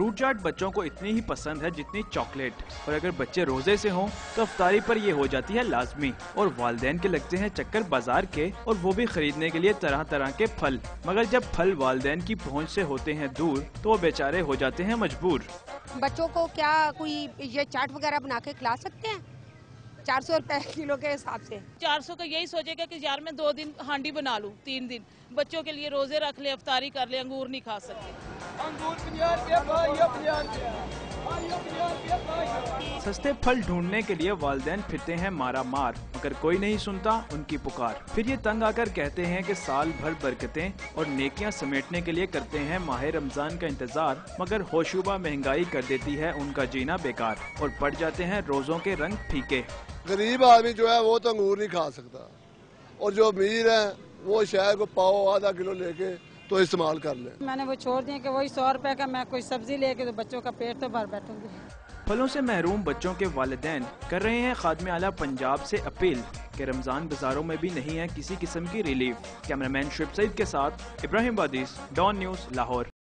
Fruit चाट बच्चों को इतनी ही पसंद है जितनी चॉकलेट, और अगर बच्चे रोजे से हों तो अफ्तारी पर ये हो जाती है लाजमी। और वालिदैन के लगते हैं चक्कर बाजार के, और वो भी खरीदने के लिए तरह तरह के फल, मगर जब फल वालिदैन की पहुंच से होते हैं दूर तो वो बेचारे हो जाते हैं मजबूर। बच्चों को क्या कोई ये चाट वगैरह बना के खिला सकते हैं 400 रुपए किलो के हिसाब से? 400 का यही सोचेगा कि यार मैं 2 दिन हांडी बना लूं, 3 दिन बच्चों के लिए रोजे रख ले, अफ्तारी कर ले। अंगूर नहीं खा सकते। सस्ते फल ढूंढने के लिए वालिदैन फिरते हैं मारा मार, मगर कोई नहीं सुनता उनकी पुकार। फिर ये तंग आकर कहते हैं कि साल भर बरकतें और नेकियां समेटने के लिए करते हैं माह रमजान का इंतजार, मगर होशुबा महंगाई कर देती है उनका जीना बेकार, और पड़ जाते हैं रोजों के रंग फीके। गरीब आदमी जो है वो तो अंगूर नहीं खा सकता, और जो अमीर है वो शहर को पाव आधा किलो लेके तो इस्तेमाल कर ले। मैंने वो छोड़ दिया कि वही 100 रुपए का मैं कोई सब्जी लेके तो बच्चों का पेट तो भर बैठूंगी। फलों से महरूम बच्चों के वालिदैन कर रहे हैं खादिम आला पंजाब से अपील कि रमजान बाजारों में भी नहीं है किसी किस्म की रिलीफ। कैमरामैन शुएब सईद के साथ इब्राहिम बादिस, डॉन न्यूज़, लाहौर।